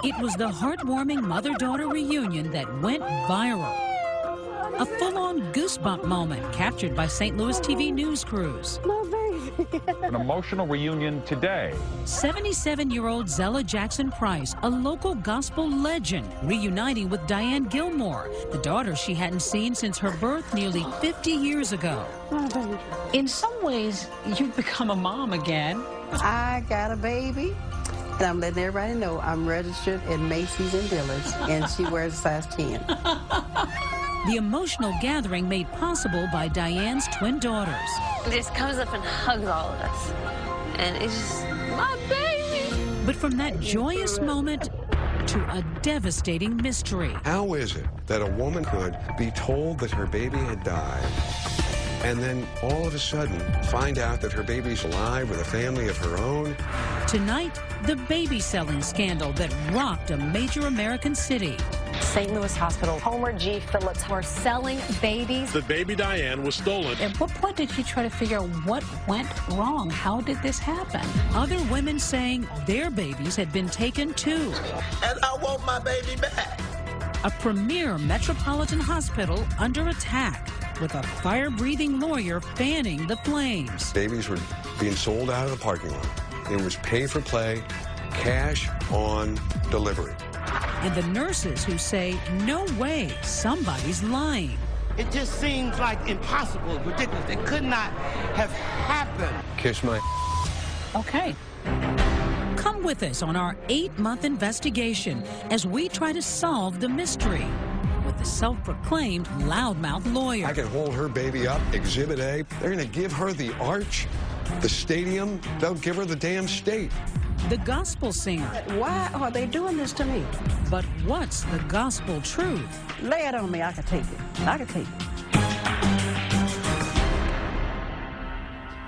It was the heartwarming mother-daughter reunion that went viral. A full-on goosebump moment captured by St. Louis TV news crews. An emotional reunion today. 77-year-old Zella Jackson Price, a local gospel legend, reuniting with Diane Gilmore, the daughter she hadn't seen since her birth nearly 50 years ago. In some ways, you've become a mom again. I got a baby, and I'm letting everybody know I'm registered at Macy's and Dillard's, and she wears a size 10. The emotional gathering made possible by Diane's twin daughters. He just comes up and hugs all of us. And it's just, my baby. But from that joyous moment to a devastating mystery. How is it that a woman could be told that her baby had died and then all of a sudden find out that her baby's alive with a family of her own? Tonight, the baby selling scandal that rocked a major American city. St. Louis Hospital, Homer G. Phillips were selling babies. The baby Diane was stolen. At what point did you try to figure out what went wrong? How did this happen? Other women saying their babies had been taken too. And I want my baby back. A premier metropolitan hospital under attack, with a fire-breathing lawyer fanning the flames. Babies were being sold out of the parking lot. It was pay for play, cash on delivery. And the nurses who say, no way, somebody's lying. It just seems like impossible, ridiculous. It could not have happened. Kiss my... Okay. Come with us on our 8-month investigation as we try to solve the mystery with the self-proclaimed loudmouth lawyer. I can hold her baby up, Exhibit A. They're going to give her the arch, the stadium. They'll give her the damn state. The gospel singer. Why are they doing this to me? But what's the gospel truth? Lay it on me, I can take it. I can take it.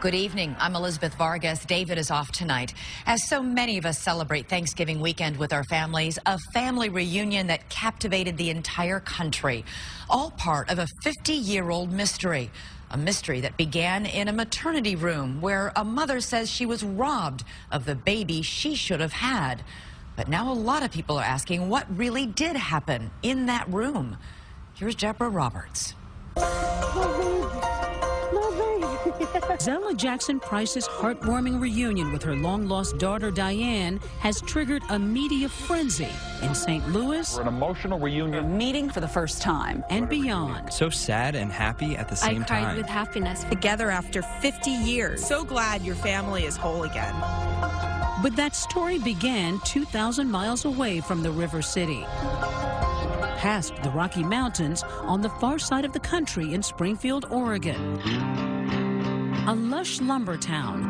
Good evening. I'm Elizabeth Vargas. David is off tonight. As so many of us celebrate Thanksgiving weekend with our families, a family reunion that captivated the entire country, all part of a 50-year-old mystery. A mystery that began in a maternity room where a mother says she was robbed of the baby she should have had. But now a lot of people are asking what really did happen in that room. Here's Deborah Roberts. Zella Jackson Price's heartwarming reunion with her long-lost daughter Diane has triggered a media frenzy in St. Louis. For an emotional reunion. Meeting for the first time. And beyond. So sad and happy at the same time. I cried with happiness. Together after 50 years. So glad your family is whole again. But that story began 2,000 miles away from the River City. Past the Rocky Mountains on the far side of the country in Springfield, Oregon. A lush lumber town,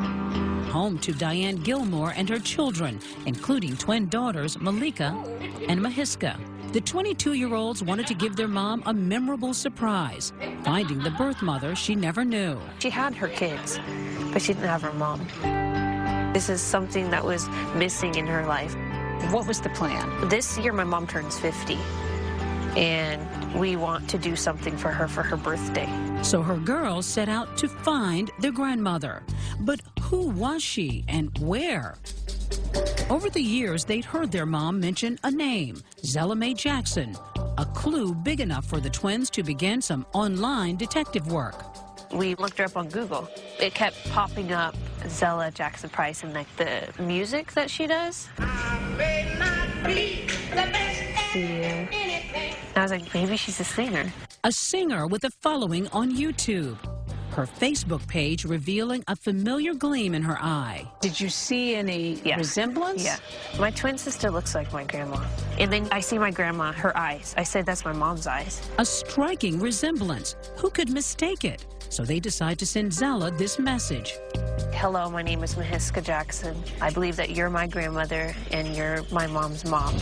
home to Diane Gilmore and her children, including twin daughters Malika and Mahiska. The 22-year-olds wanted to give their mom a memorable surprise, finding the birth mother she never knew. She had her kids, but she didn't have her mom. This is something that was missing in her life. What was the plan? This year, my mom turns 50. And we want to do something for her birthday. So her girls set out to find their grandmother. But who was she and where? Over the years, they'd heard their mom mention a name, Zella Mae Jackson, a clue big enough for the twins to begin some online detective work. We looked her up on Google. It kept popping up, Zella Jackson Price, and like the music that she does. I may not be the best at anything. I was like, maybe she's a singer. A singer with a following on YouTube. Her Facebook page revealing a familiar gleam in her eye. Did you see any resemblance? Yeah. My twin sister looks like my grandma. And then I see my grandma, her eyes. I said that's my mom's eyes. A striking resemblance. Who could mistake it? So they decide to send Zella this message. Hello, my name is Mahiska Jackson. I believe that you're my grandmother and you're my mom's mom.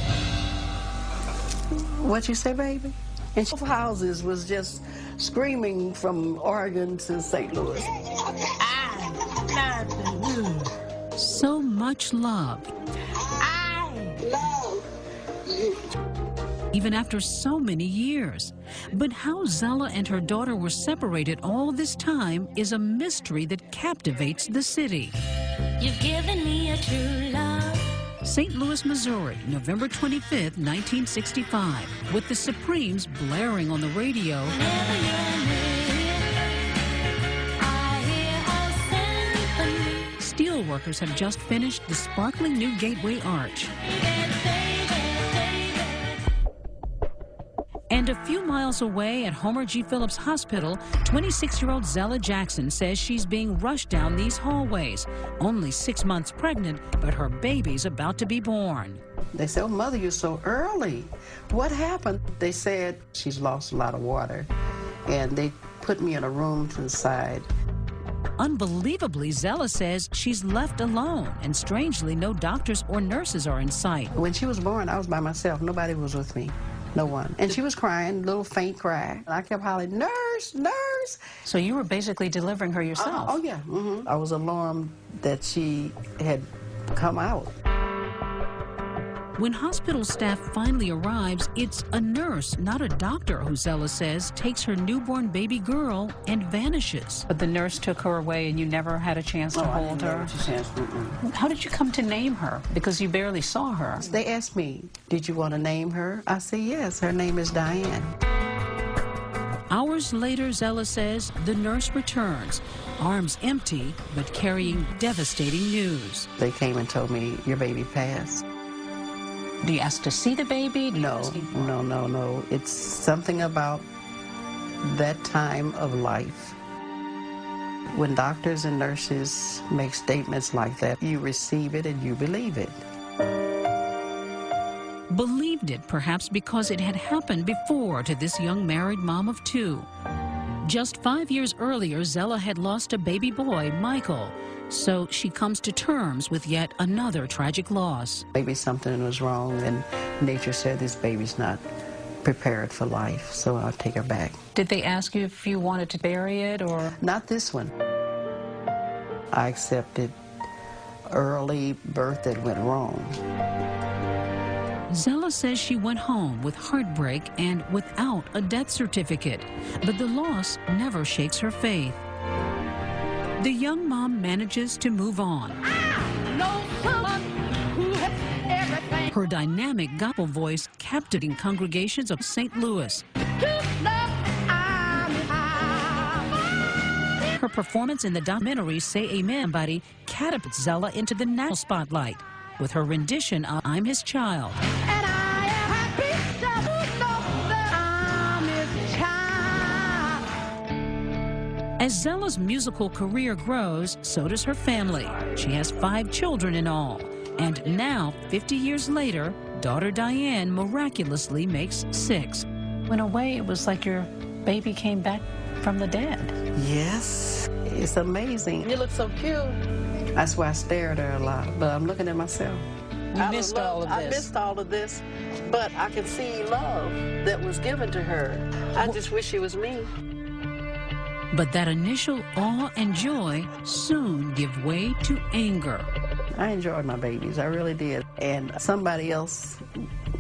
What you say, baby? And houses was just screaming from Oregon to St. Louis. I love you. So much love. I love you. Even after so many years. But how Zella and her daughter were separated all this time is a mystery that captivates the city. You've given me a true love. St. Louis, Missouri, November 25, 1965, with the Supremes blaring on the radio. Steelworkers have just finished the sparkling new Gateway Arch. And a few miles away at Homer G. Phillips Hospital, 26-year-old Zella Jackson says she's being rushed down these hallways. Only 6 months pregnant, but her baby's about to be born. They said, "Oh, Mother, you're so early. What happened?" They said she's lost a lot of water, and they put me in a room to the side. Unbelievably, Zella says she's left alone, and strangely, no doctors or nurses are in sight. When she was born, I was by myself. Nobody was with me. No one. And she was crying, a little faint cry. And I kept hollering, "Nurse, nurse." So you were basically delivering her yourself? Oh, yeah. I was alarmed that she had come out. When hospital staff finally arrives, it's a nurse, not a doctor, who Zella says takes her newborn baby girl and vanishes. But the nurse took her away and you never had a chance to hold her? How did you come to name her? Because you barely saw her. They asked me, "Did you want to name her?" I said, "Yes, her name is Diane." Hours later, Zella says, the nurse returns, arms empty, but carrying devastating news. They came and told me, "Your baby passed." Do you ask to see the baby? No. It's something about that time of life. When doctors and nurses make statements like that, you receive it and you believe it. Believed it, perhaps because it had happened before to this young married mom of 2. Just 5 years earlier, Zella had lost a baby boy, Michael. So she comes to terms with yet another tragic loss. Maybe something was wrong, and nature said this baby's not prepared for life, so I'll take her back. Did they ask you if you wanted to bury it, or? Not this one. I accepted early birth that went wrong. Zella says she went home with heartbreak and without a death certificate, but the loss never shakes her faith. The young mom manages to move on. Her dynamic gospel voice captivating congregations of St. Louis. Her performance in the documentary Say Amen Buddy catapults Zella into the national spotlight with her rendition of I'm His Child. As Zella's musical career grows, so does her family. She has 5 children in all. And now, 50 years later, daughter Diane miraculously makes 6. In a way, it was like your baby came back from the dead. Yes, it's amazing. You look so cute. That's why I stare at her a lot, but I'm looking at myself. You missed all of this. I missed all of this, but I can see love that was given to her. I just wish it was me. But that initial awe and joy soon give way to anger. I enjoyed my babies, I really did. And somebody else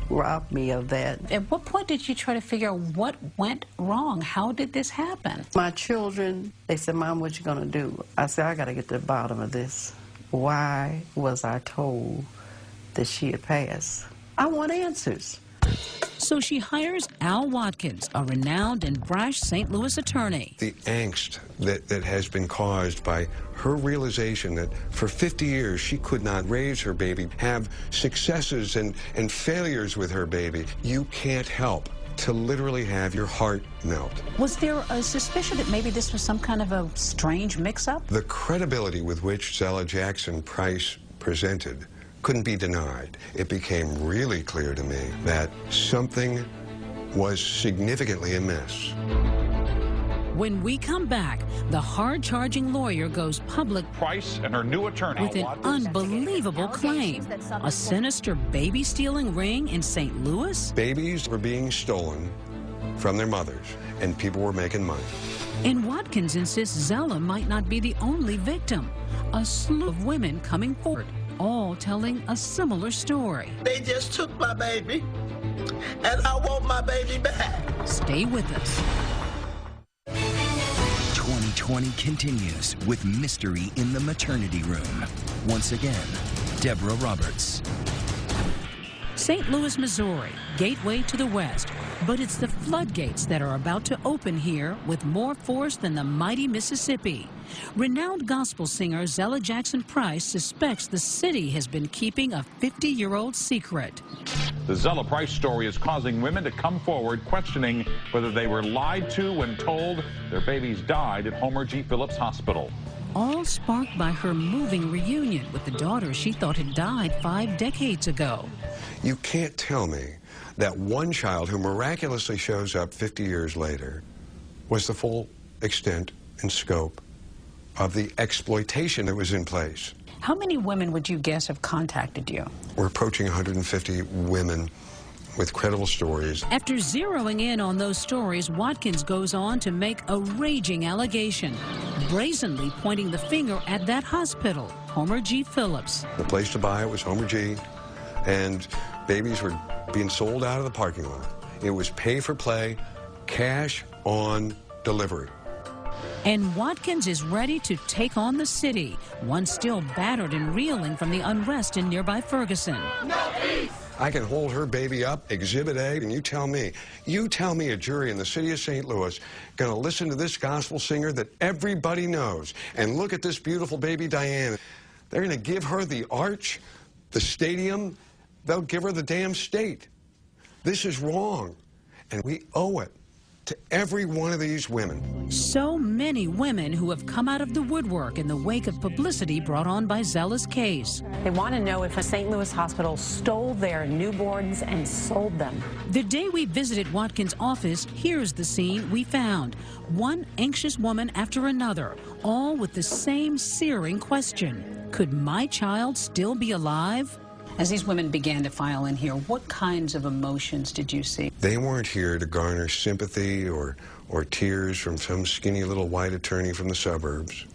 robbed me of that. At what point did you try to figure out what went wrong? How did this happen? My children, they said, "Mom, what you gonna do?" I said, "I gotta get to the bottom of this. Why was I told that she had passed? I want answers." So she hires Al Watkins, a renowned and brash St. Louis attorney. The angst that has been caused by her realization that for 50 years she could not raise her baby, have successes and failures with her baby, you can't help to literally have your heart melt. Was there a suspicion that maybe this was some kind of a strange mix-up? The credibility with which Zella Jackson Price presented couldn't be denied. It became really clear to me that something was significantly amiss. When we come back, the hard-charging lawyer goes public Price and her new attorney with an unbelievable claim. A sinister baby-stealing ring in St. Louis? Babies were being stolen from their mothers, and people were making money. And Watkins insists Zella might not be the only victim. A slew of women coming forward, all telling a similar story. They just took my baby, and I want my baby back. Stay with us. 2020 continues with Mystery in the Maternity Room. Once again, Deborah Roberts. St. Louis, Missouri, gateway to the West. But it's the floodgates that are about to open here with more force than the mighty Mississippi. Renowned gospel singer Zella Jackson Price suspects the city has been keeping a 50-year-old secret. The Zella Price story is causing women to come forward questioning whether they were lied to when told their babies died at Homer G. Phillips Hospital. All sparked by her moving reunion with the daughter she thought had died 5 decades ago. You can't tell me that one child who miraculously shows up 50 years later was the full extent and scope of the exploitation that was in place. How many women would you guess have contacted you? We're approaching 150 women with credible stories. After zeroing in on those stories, Watkins goes on to make a raging allegation, brazenly pointing the finger at that hospital, Homer G. Phillips. The place to buy it was Homer G., and babies were being sold out of the parking lot. It was pay for play, cash on delivery. And Watkins is ready to take on the city, one still battered and reeling from the unrest in nearby Ferguson. No peace! I can hold her baby up, Exhibit A, and you tell me a jury in the city of St. Louis going to listen to this gospel singer that everybody knows and look at this beautiful baby Diane. They're going to give her the arch, the stadium, they'll give her the damn state. This is wrong, and we owe it to every one of these women. So many women who have come out of the woodwork in the wake of publicity brought on by Zella's case. They want to know if a St. Louis hospital stole their newborns and sold them. The day we visited Watkins' office, here's the scene we found. One anxious woman after another, all with the same searing question. Could my child still be alive? As these women began to file in here, what kinds of emotions did you see? They weren't here to garner sympathy or tears from some skinny little white attorney from the suburbs.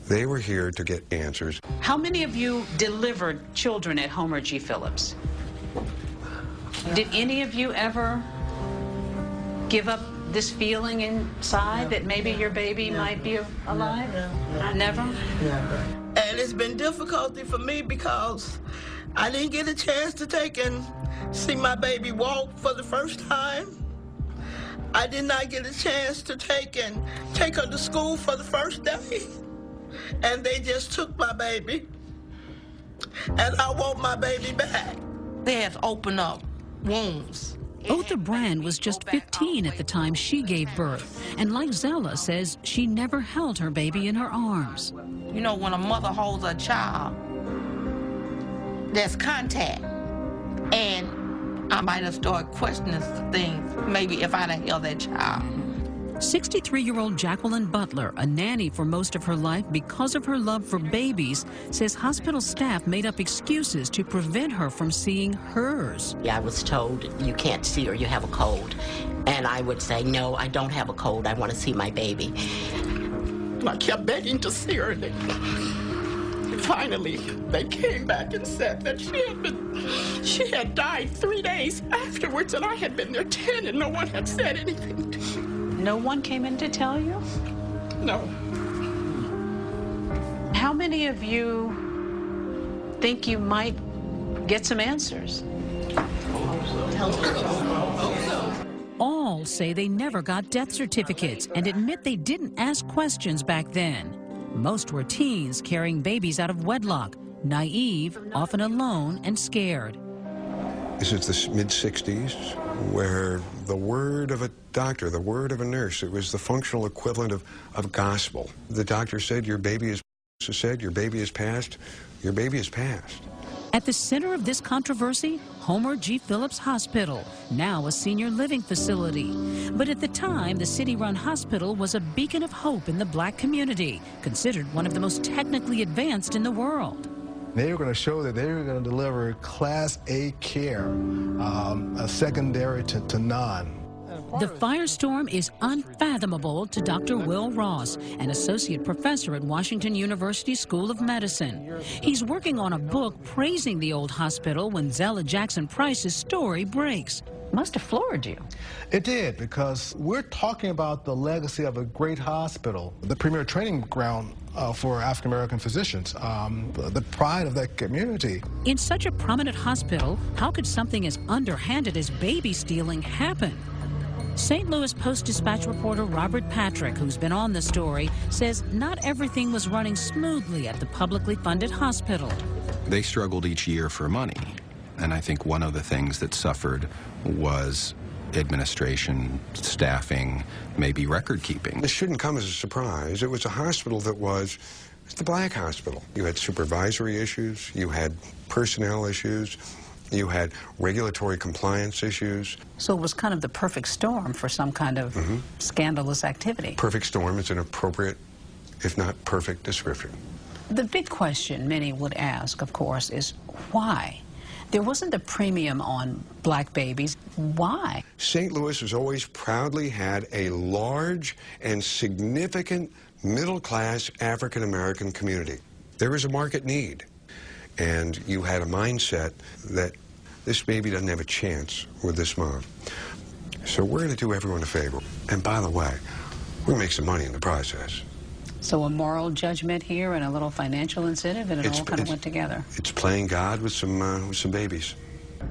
They were here to get answers. How many of you delivered children at Homer G. Phillips? Did any of you ever give up this feeling inside that maybe your baby might be alive? Never? Never. And it's been difficulty for me because I didn't get a chance to take and see my baby walk for the first time. I did not get a chance to take her to school for the first day. And they just took my baby. And I want my baby back. They have opened up wounds. Otha Brand was just 15 at the time she gave birth, and like Zella says, she never held her baby in her arms. You know, when a mother holds a child, there's contact, and I might have started questioning things, maybe if I'd have held that child. 63-year-old Jacqueline Butler, a nanny for most of her life because of her love for babies, says hospital staff made up excuses to prevent her from seeing hers. I was told, you can't see her, you have a cold. And I would say, no, I don't have a cold, I want to see my baby. I kept begging to see her, and finally they came back and said that she had died 3 days afterwards, and I had been there 10 and no one had said anything to me. No one came in to tell you? No. How many of you think you might get some answers? All say they never got death certificates and admit they didn't ask questions back then. Most were teens carrying babies out of wedlock, naive, often alone and scared. This is the mid-60s, where the word of a doctor, the word of a nurse, it was the functional equivalent of gospel. The doctor said, your baby is said, your baby is passed, your baby is passed. At the center of this controversy, Homer G. Phillips Hospital, now a senior living facility. But at the time, the city-run hospital was a beacon of hope in the black community, considered one of the most technically advanced in the world. They were going to show that they were going to deliver Class A care, secondary to none. The firestorm is unfathomable to Dr. Will Ross, an associate professor at Washington University School of Medicine. He's working on a book praising the old hospital when Zella Jackson Price's story breaks. Must have floored you. It did, because we're talking about the legacy of a great hospital, the premier training ground for African-American physicians, the pride of that community. In such a prominent hospital, how could something as underhanded as baby stealing happen? St. Louis Post-Dispatch reporter Robert Patrick, who's been on the story, says not everything was running smoothly at the publicly funded hospital. They struggled each year for money, and I think one of the things that suffered was administration, staffing, maybe record keeping. This shouldn't come as a surprise. It was a hospital that was the black hospital. You had supervisory issues, you had personnel issues, you had regulatory compliance issues. So it was kind of the perfect storm for some kind of scandalous activity. Perfect storm is an appropriate, if not perfect, description. The big question many would ask, of course, is why? There wasn't a premium on black babies. Why? St. Louis has always proudly had a large and significant middle-class African-American community. There is a market need. And you had a mindset that this baby doesn't have a chance with this mom. So we're going to do everyone a favor. And by the way, we're going to make some money in the process. So a moral judgment here and a little financial incentive, and it all kind of went together. It's playing God with some babies.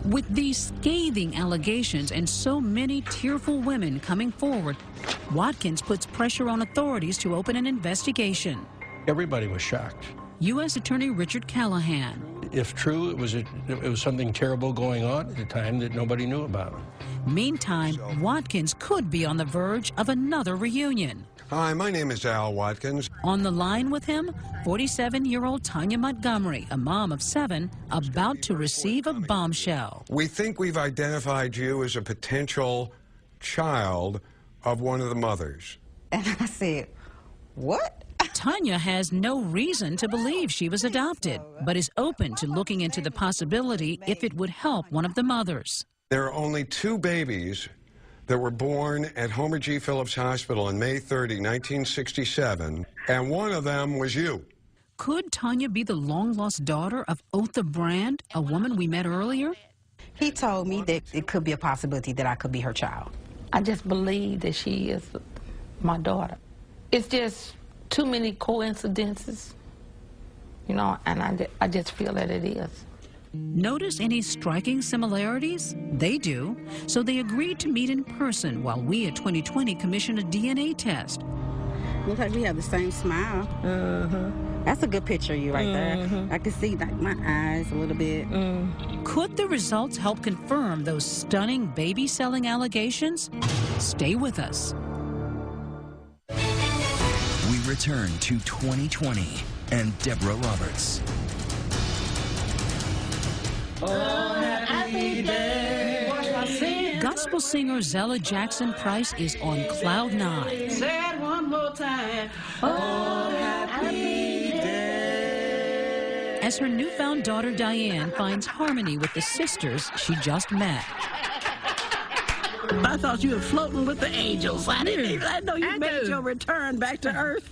With these scathing allegations and so many tearful women coming forward, Watkins puts pressure on authorities to open an investigation. Everybody was shocked. U.S. Attorney Richard Callahan. If true, it was something terrible going on at the time that nobody knew about. Meantime, Watkins could be on the verge of another reunion. Hi, my name is Al Watkins. On the line with him, 47-year-old Tanya Montgomery, a mom of 7, about to receive a bombshell. We think we've identified you as a potential child of one of the mothers. And I said, what? Tanya has no reason to believe she was adopted, but is open to looking into the possibility if it would help one of the mothers. There are only 2 babies that were born at Homer G. Phillips Hospital on May 30, 1967, and one of them was you. Could Tanya be the long-lost daughter of Otha Brand, a woman we met earlier? He told me that it could be a possibility that I could be her child. I just believe that she is my daughter. It's just too many coincidences, you know, and I just feel that it is. Notice any striking similarities? They do. So they agreed to meet in person while we at 2020 commissioned a DNA test. Looks like we have the same smile. That's a good picture of you right there. I can see like my eyes a little bit. Could the results help confirm those stunning baby selling allegations? Stay with us. We return to 2020 and Deborah Roberts. Oh, happy day. Gospel singer Zella Jackson Price is on cloud 9. Say it one more time. Oh, happy day. As her newfound daughter Diane finds harmony with the sisters she just met. I thought you were floating with the angels. I know you made your return back to earth.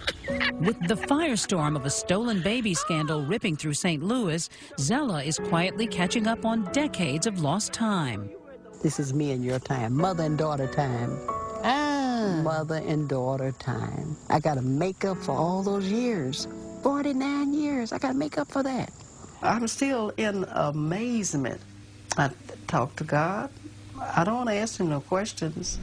With the firestorm of a stolen baby scandal ripping through St. Louis, Zella is quietly catching up on decades of lost time. This is me and your time, mother and daughter time. Mother and daughter time. I got to make up for all those years. 49 years, I got to make up for that. I'm still in amazement. I talk to God. I don't want to ask him no questions.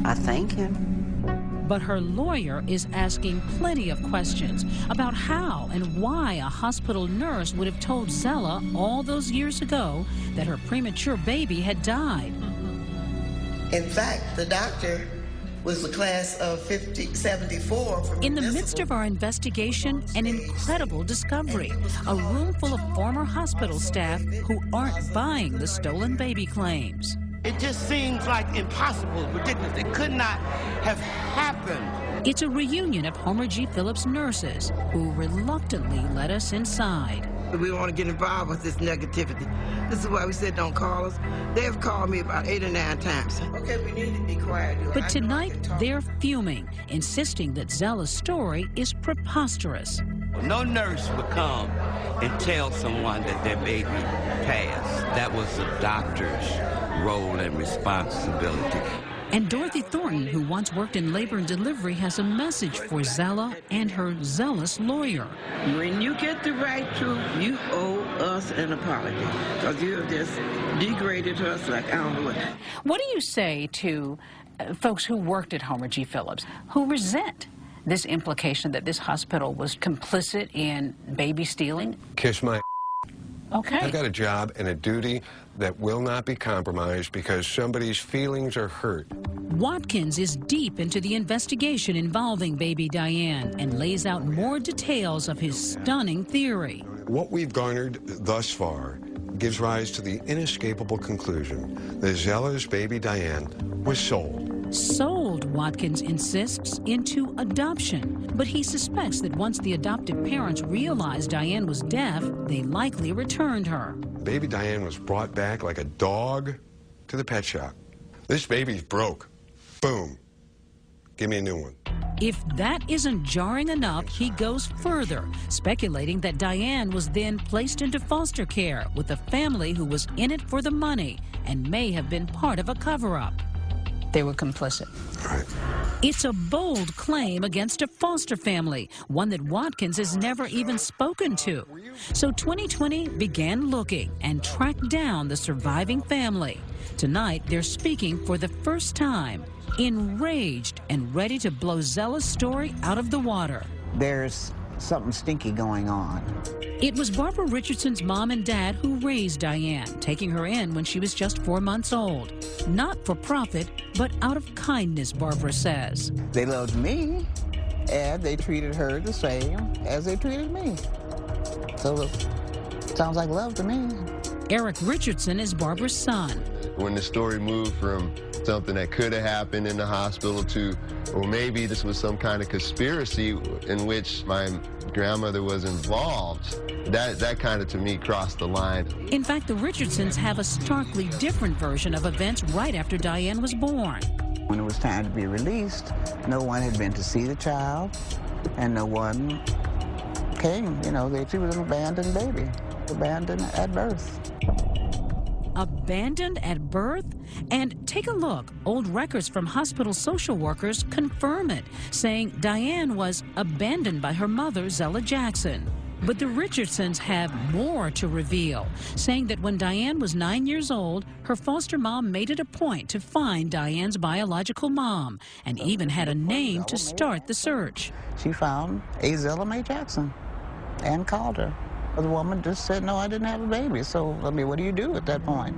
I thank him. But her lawyer is asking plenty of questions about how and why a hospital nurse would have told Zella all those years ago that her premature baby had died. In fact, the doctor was the class of 74. In the midst of our investigation, an incredible discovery. A room full of former hospital staff who aren't buying the stolen baby claims. It just seems like impossible, ridiculous. It could not have happened. It's a reunion of Homer G. Phillips nurses who reluctantly let us inside. We don't want to get involved with this negativity. This is why we said don't call us. They've called me about 8 or 9 times. Okay, we need to be quiet. But tonight, they're fuming, insisting that Zella's story is preposterous. No nurse would come and tell someone that their baby passed. That was the doctor's role and responsibility. And Dorothy Thornton, who once worked in labor and delivery, has a message for Zella and her zealous lawyer. When you get the right truth, you owe us an apology, because you have just degraded us like I don't know what. What do you say to folks who worked at Homer G. Phillips who resent this implication that this hospital was complicit in baby stealing? Kiss my. Okay. I've got a job and a duty that will not be compromised because somebody's feelings are hurt. Watkins is deep into the investigation involving baby Diane and lays out more details of his stunning theory. What we've garnered thus far gives rise to the inescapable conclusion that Zella's baby Diane was sold. Sold, Watkins insists, into adoption. But he suspects that once the adoptive parents realized Diane was deaf, they likely returned her. Baby Diane was brought back like a dog to the pet shop. This baby's broke. Boom. Give me a new one. If that isn't jarring enough, he goes further, speculating that Diane was then placed into foster care with a family who was in it for the money and may have been part of a cover-up. They were complicit. Right. It's a bold claim against a foster family, one that Watkins has never even spoken to. So 2020 began looking and tracked down the surviving family. Tonight, they're speaking for the first time, enraged and ready to blow Zella's story out of the water. There's something stinky going on. It was Barbara Richardson's mom and dad who raised Diane, taking her in when she was just 4 months old. Not for profit, but out of kindness, Barbara says. They loved me, and they treated her the same as they treated me. So it sounds like love to me. Eric Richardson is Barbara's son. When the story moved from something that could have happened in the hospital to, or maybe this was some kind of conspiracy in which my grandmother was involved, that kind of, to me, crossed the line. In fact, the Richardsons have a starkly different version of events right after Diane was born. When it was time to be released, no one had been to see the child, and no one came. You know, she was an abandoned baby, abandoned at birth. Abandoned at birth? And take a look. Old records from hospital social workers confirm it, saying Diane was abandoned by her mother, Zella Jackson. But the Richardsons have more to reveal, saying that when Diane was 9 years old, her foster mom made it a point to find Diane's biological mom and even had a name to start the search. She found a Zella Mae Jackson and called her. The woman just said, no, I didn't have a baby. So, I mean, what do you do at that point?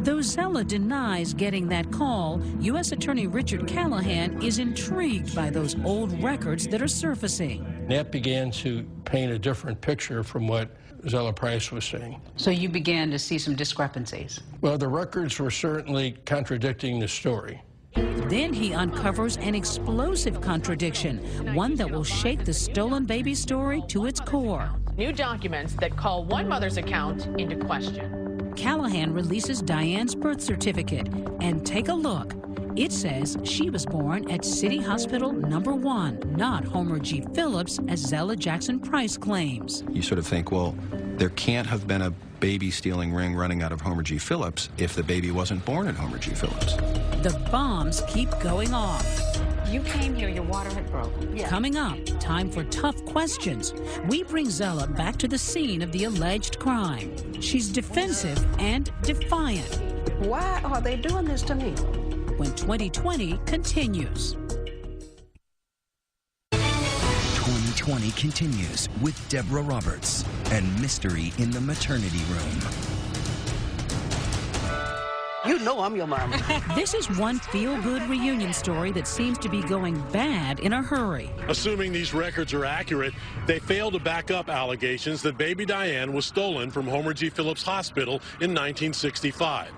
Though Zella denies getting that call, U.S. Attorney Richard Callahan is intrigued by those old records that are surfacing. That began to paint a different picture from what Zella Price was saying. So you began to see some discrepancies? Well, the records were certainly contradicting the story. Then he uncovers an explosive contradiction, one that will shake the stolen baby story to its core. New documents that call one mother's account into question. Callahan releases Diane's birth certificate, and take a look. It says she was born at City Hospital No. 1, not Homer G. Phillips, as Zella Jackson Price claims. You sort of think, well, there can't have been a baby-stealing ring running out of Homer G. Phillips if the baby wasn't born at Homer G. Phillips. The bombs keep going off. You came here, your water had broken. Yeah. Coming up, time for tough questions. We bring Zella back to the scene of the alleged crime. She's defensive and defiant. Why are they doing this to me? When 2020 continues. 2020 continues with Deborah Roberts and Mystery in the Maternity Room. You know I'm your mama. This is one feel-good reunion story that seems to be going bad in a hurry. Assuming these records are accurate, they fail to back up allegations that baby Diane was stolen from Homer G. Phillips Hospital in 1965.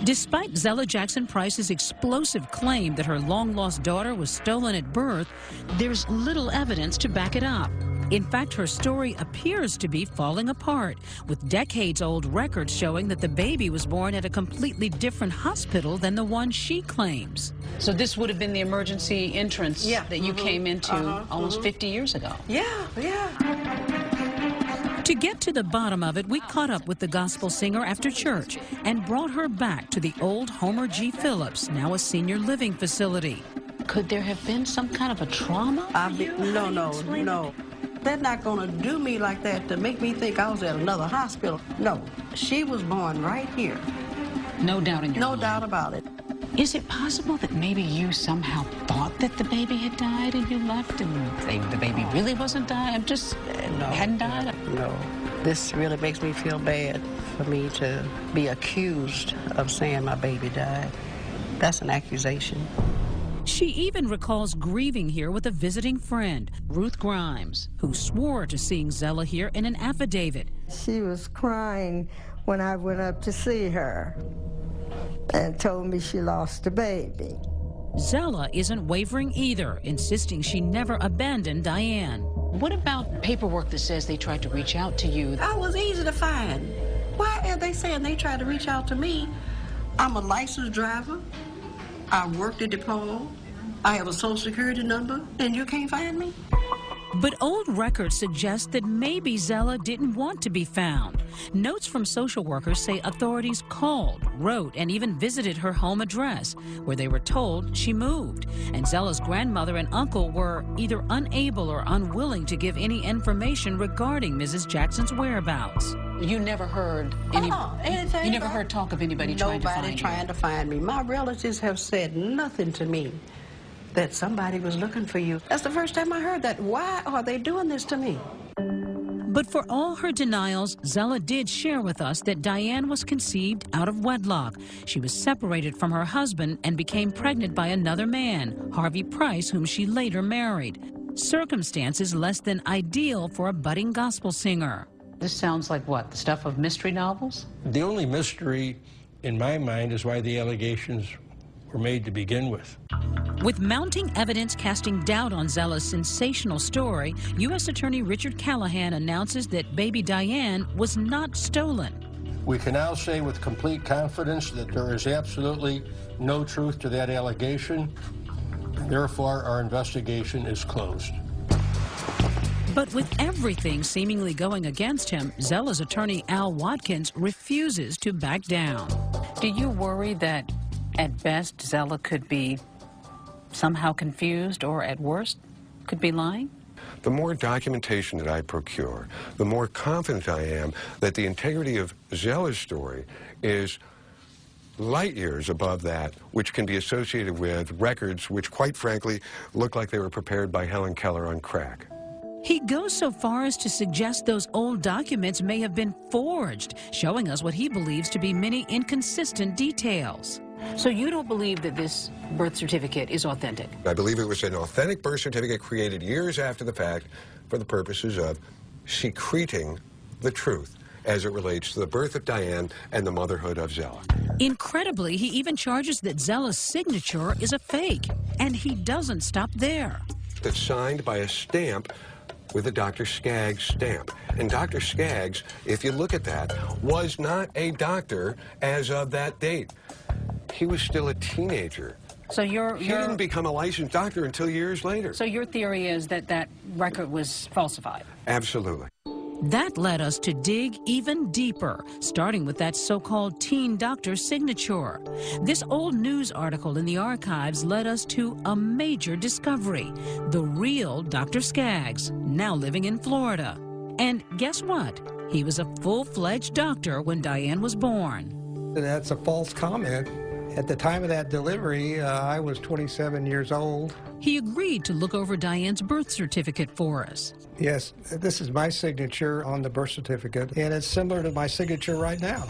Despite Zella Jackson Price's explosive claim that her long-lost daughter was stolen at birth, there's little evidence to back it up. In fact, her story appears to be falling apart, with decades-old records showing that the baby was born at a completely different lospital than the one she claims. So this would have been the emergency entrance that you came into almost 50 years ago. Yeah. To get to the bottom of it, we caught up with the gospel singer after church and brought her back to the old Homer G. Phillips, now a senior living facility. Could there have been some kind of a trauma? No. They're not going to do me like that to make me think I was at another hospital. No, she was born right here. No doubt in your mind. No doubt about it. Is it possible that maybe you somehow thought that the baby had died and you left and the baby really wasn't dying? Hadn't died? No. This really makes me feel bad for me to be accused of saying my baby died. That's an accusation. She even recalls grieving here with a visiting friend, Ruth Grimes, who swore to seeing Zella here in an affidavit. She was crying when I went up to see her and told me she lost a baby. Zella isn't wavering either, insisting she never abandoned Diane. What about paperwork that says they tried to reach out to you? I was easy to find. Why are they saying they tried to reach out to me? I'm a licensed driver. I worked at DePaul. I have a social security number, and you can't find me? But old records suggest that maybe Zella didn't want to be found. Notes from social workers say authorities called, wrote, and even visited her home address, where they were told she moved. And Zella's grandmother and uncle were either unable or unwilling to give any information regarding Mrs. Jackson's whereabouts. You never heard any? You never heard talk of anybody trying to find you? Nobody trying to find me. My relatives have said nothing to me that somebody was looking for you. That's the first time I heard that. Why are they doing this to me? But for all her denials, Zella did share with us that Diane was conceived out of wedlock. She was separated from her husband and became pregnant by another man, Harvey Price, whom she later married. Circumstances less than ideal for a budding gospel singer. This sounds like what, the stuff of mystery novels? The only mystery in my mind is why the allegations were made to begin with. With mounting evidence casting doubt on Zella's sensational story, U.S. Attorney Richard Callahan announces that baby Diane was not stolen. We can now say with complete confidence that there is absolutely no truth to that allegation. Therefore, our investigation is closed. But with everything seemingly going against him, Zella's attorney Al Watkins refuses to back down. Do you worry that at best Zella could be somehow confused or at worst could be lying? The more documentation that I procure, the more confident I am that the integrity of Zella's story is light years above that which can be associated with records which, quite frankly, look like they were prepared by Helen Keller on crack. He goes so far as to suggest those old documents may have been forged, showing us what he believes to be many inconsistent details. So you don't believe that this birth certificate is authentic? I believe it was an authentic birth certificate created years after the fact for the purposes of secreting the truth as it relates to the birth of Diane and the motherhood of Zella. Incredibly, he even charges that Zella's signature is a fake, and he doesn't stop there. That's signed by a stamp with a Dr. Skaggs stamp. And Dr. Skaggs, if you look at that, was not a doctor as of that date. He was still a teenager. So he didn't become a licensed doctor until years later. So your theory is that that record was falsified? Absolutely. That led us to dig even deeper, starting with that so-called teen doctor's signature. This old news article in the archives led us to a major discovery: the real Dr. Skaggs, now living in Florida. And guess what? He was a full-fledged doctor when Diane was born. That's a false comment. At the time of that delivery, I was 27 years old. He agreed to look over Diane's birth certificate for us. Yes, this is my signature on the birth certificate, and it's similar to my signature right now.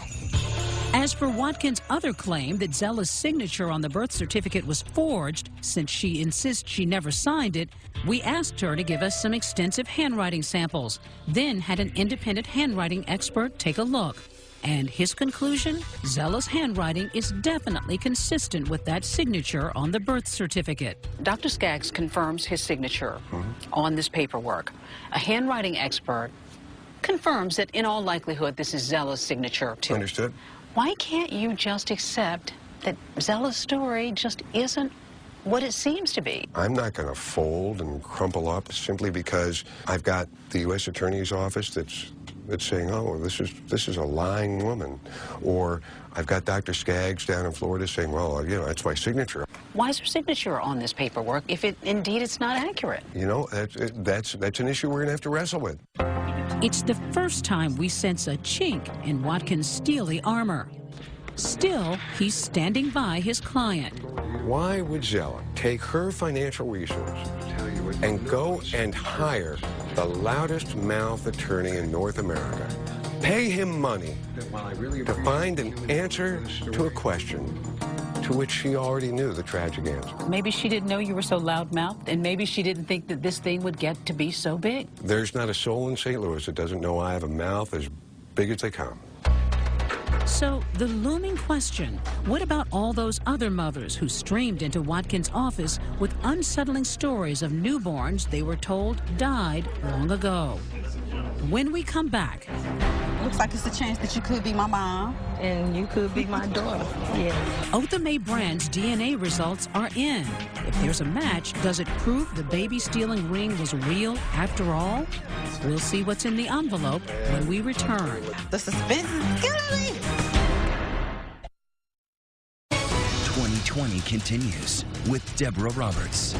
As for Watkins' other claim that Zella's signature on the birth certificate was forged, since she insists she never signed it, we asked her to give us some extensive handwriting samples, then had an independent handwriting expert take a look. And his conclusion? Zella's handwriting is definitely consistent with that signature on the birth certificate. Dr. Skaggs confirms his signature on this paperwork. A handwriting expert confirms that in all likelihood this is Zella's signature too. Understood. Why can't you just accept that Zella's story just isn't what it seems to be? I'm not going to fold and crumple up simply because I've got the U.S. Attorney's Office that's that's saying, oh, this is a lying woman. Or I've got Dr. Skaggs down in Florida saying, well, you know, that's my signature. Why is her signature on this paperwork if indeed it's not accurate? You know, that's an issue we're going to have to wrestle with. It's the first time we sense a chink in Watkins' steely armor. Still, he's standing by his client. Why would Zella take her financial resources and go and hire the loudest mouth attorney in North America, pay him money to find an answer to a question to which she already knew the tragic answer? Maybe she didn't know you were so loudmouthed, and maybe she didn't think that this thing would get to be so big. There's not a soul in St. Louis that doesn't know I have a mouth as big as they come. So, the looming question, what about all those other mothers who streamed into Watkins' office with unsettling stories of newborns they were told died long ago? When we come back... Looks like it's a chance that you could be my mom. And you could be my daughter, yes. 𝐷𝐸 Brand's DNA results are in. If there's a match, does it prove the baby-stealing ring was real after all? We'll see what's in the envelope when we return. The suspense is killing me. 2020 continues with Deborah Roberts.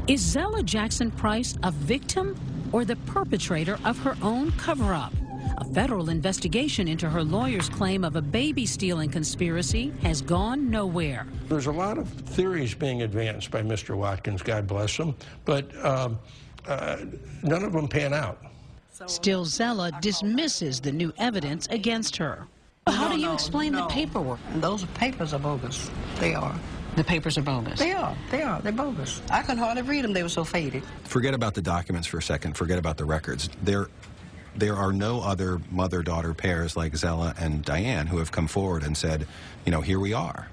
Is Zella Jackson Price a victim or the perpetrator of her own cover-up? A federal investigation into her lawyer's claim of a baby-stealing conspiracy has gone nowhere. There's a lot of theories being advanced by Mr. Watkins, God bless him, but none of them pan out. Still, Zella dismisses the new evidence against her. How do you explain the paperwork? Those papers are bogus. They are. The papers are bogus. They are. They're bogus. I could hardly read them. They were so faded. Forget about the documents for a second. Forget about the records. There are no other mother-daughter pairs like Zella and Diane who have come forward and said, you know, here we are.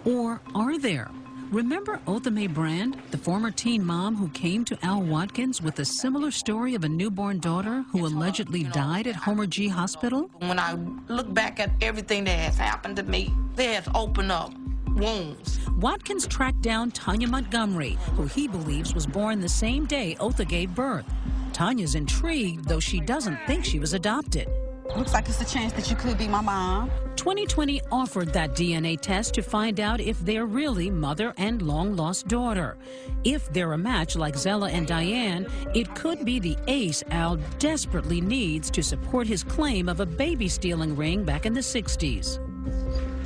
Or are there? Remember 𝐷𝐸 Brand, the former teen mom who came to Al Watkins with a similar story of a newborn daughter who allegedly died at Homer G Hospital? When I look back at everything that has happened to me, it has opened up wounds. Watkins tracked down Tanya Montgomery, who he believes was born the same day 𝐷𝐸 gave birth. Tanya's intrigued, though she doesn't think she was adopted. Looks like it's a chance that you could be my mom. 2020 offered that DNA test to find out if they're really mother and long-lost daughter. If they're a match like Zella and Diane, it could be the ace Al desperately needs to support his claim of a baby-stealing ring back in the 60s.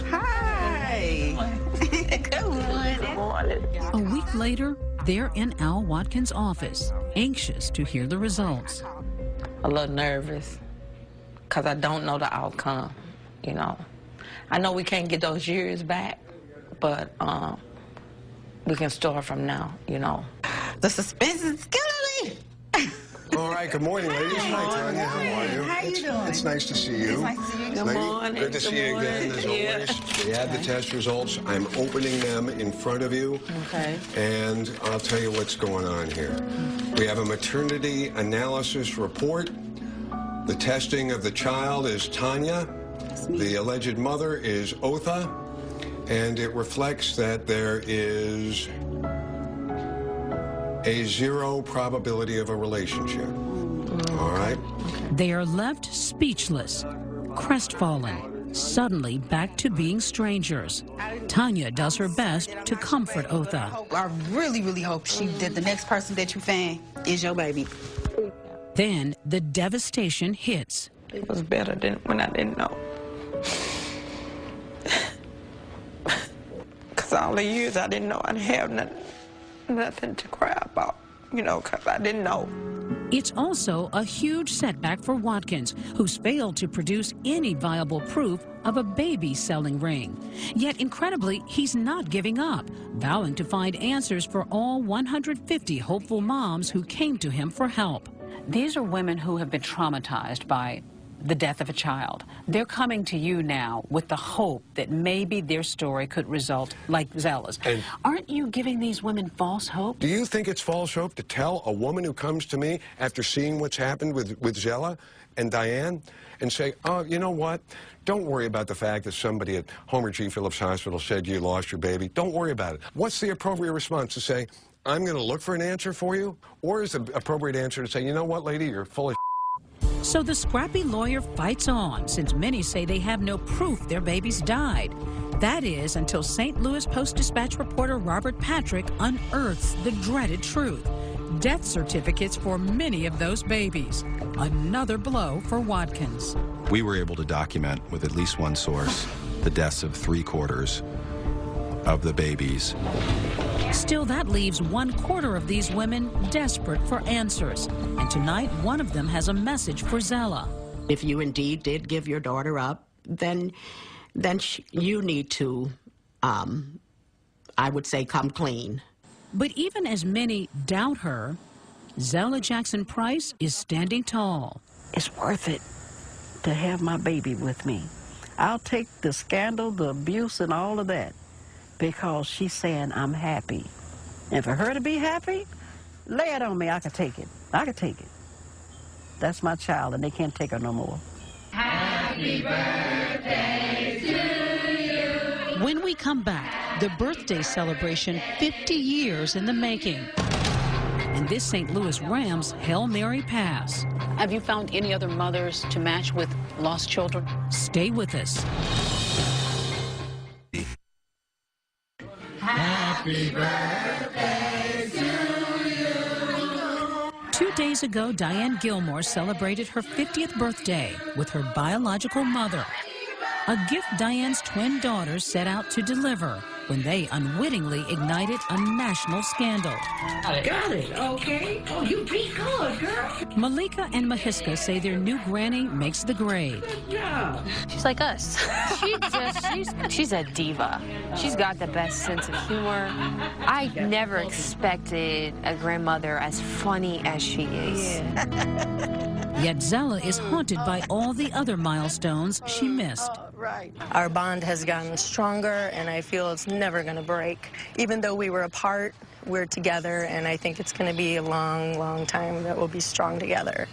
Hi. Good morning. A week later, they're in Al Watkins' office, anxious to hear the results. A little nervous, because I don't know the outcome, you know. I know we can't get those years back, but we can start from now, you know. The suspense is killing me. All right, good morning, ladies. Hi, Tanya. How are you? How you doing? It's nice to see you. It's nice to see you. Good morning. Good to see you again, as always. We have the test results. I'm opening them in front of you. Okay. And I'll tell you what's going on here. We have a maternity analysis report. The testing of the child is Tanya. The alleged mother is 𝐷𝐸. And it reflects that there is a 0 probability of a relationship. All right? They are left speechless, crestfallen, suddenly back to being strangers. Tanya does her best to comfort 𝐷𝐸. I really, really hope that the next person that you find is your baby. Then the devastation hits. It was better than when I didn't know. Because all the years I didn't know I'd have nothing to cry about, you know, because I didn't know. It's also a huge setback for Watkins, who's failed to produce any viable proof of a baby-selling ring. Yet, incredibly, he's not giving up, vowing to find answers for all 150 hopeful moms who came to him for help. These are women who have been traumatized by the death of a child. They're coming to you now with the hope that maybe their story could result like Zella's. And aren't you giving these women false hope? do you think it's false hope to tell a woman who comes to me after seeing what's happened with Zella and Diane and say, oh, you know what? Don't worry about the fact that somebody at Homer G. Phillips Hospital said you lost your baby. Don't worry about it. What's the appropriate response? To say, I'm going to look for an answer for you, or is the appropriate answer to say, you know what, lady, you're full of So the scrappy lawyer fights on, since many say they have no proof their babies died. That is, until St. Louis Post-Dispatch reporter Robert Patrick unearths the dreaded truth. Death certificates for many of those babies. Another blow for Watkins. We were able to document, with at least one source, the deaths of 3/4 of the babies. Still, that leaves 1/4 of these women desperate for answers. And tonight, one of them has a message for Zella. If you indeed did give your daughter up, then you need to, I would say, come clean. But even as many doubt her, Zella Jackson Price is standing tall. It's worth it to have my baby with me. I'll take the scandal, the abuse, and all of that, because she's saying I'm happy. And for her to be happy, lay it on me. I can take it. I can take it. That's my child, and they can't take her no more. Happy birthday to you. When we come back, the birthday celebration 50 years in the making. And this St. Louis Rams Hail Mary pass. Have you found any other mothers to match with lost children? Stay with us. Happy birthday to you. 2 days ago, Diane Gilmore celebrated her 50th birthday with her biological mother. A gift Diane's twin daughters set out to deliver when they unwittingly ignited a national scandal. Got it, okay. Oh, you be good, girl. Malika and Mahiska say their new granny makes the grade. Yeah. She's like us. She's a diva. She's got the best sense of humor. I never expected a grandmother as funny as she is. Yet Zella is haunted by all the other milestones she missed. Our bond has gotten stronger, and I feel it's never going to break. Even though we were apart, we're together, and I think it's going to be a long, long time that we'll be strong together.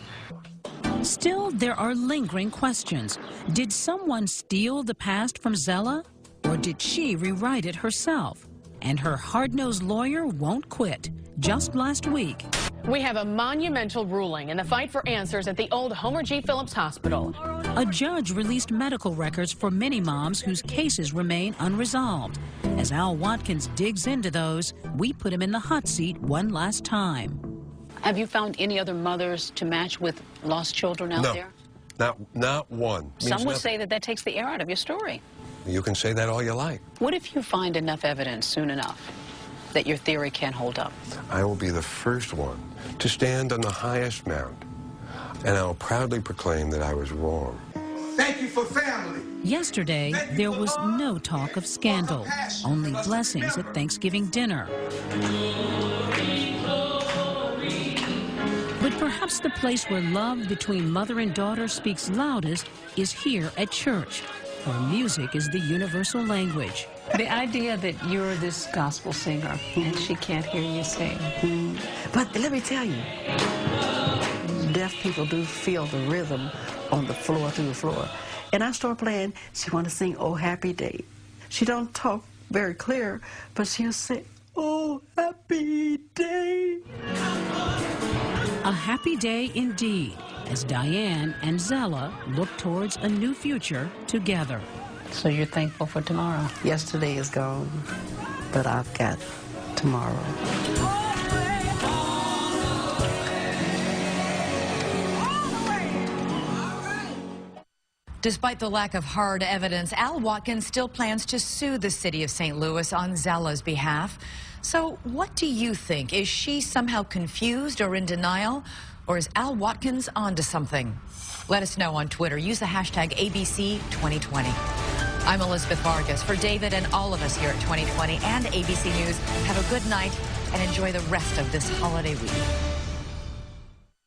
Still, there are lingering questions. Did someone steal the past from Zella, or did she rewrite it herself? And her hard-nosed lawyer won't quit. Just last week, we have a monumental ruling in the fight for answers at the old Homer G. Phillips Hospital. a judge released medical records for many moms whose cases remain unresolved. As Al Watkins digs into those, we put him in the hot seat one last time. Have you found any other mothers to match with lost children out there? Not one. Some would say that that takes the air out of your story. You can say that all you like. What if you find enough evidence soon enough that your theory can't hold up? I will be the first one to stand on the highest mount, and I will proudly proclaim that I was wrong. Thank you for family. Yesterday, there was no talk of scandal, only blessings at Thanksgiving dinner. But perhaps the place where love between mother and daughter speaks loudest is here at church, where music is the universal language. The idea that you're this gospel singer and she can't hear you sing. But let me tell you, deaf people do feel the rhythm on the floor, through the floor. And I start playing, she want to sing Oh Happy Day. She don't talk very clear, but she'll say, Oh Happy Day. A happy day indeed, as Diane and Zella look towards a new future together. So you're thankful for tomorrow? Yesterday is gone, but I've got tomorrow. Despite the lack of hard evidence, Al Watkins still plans to sue the city of St. Louis on Zella's behalf. So what do you think? Is she somehow confused or in denial? Or is Al Watkins onto something? Let us know on Twitter. Use the hashtag ABC2020. I'm Elizabeth Vargas. For David and all of us here at 2020 and ABC News, have a good night and enjoy the rest of this holiday week.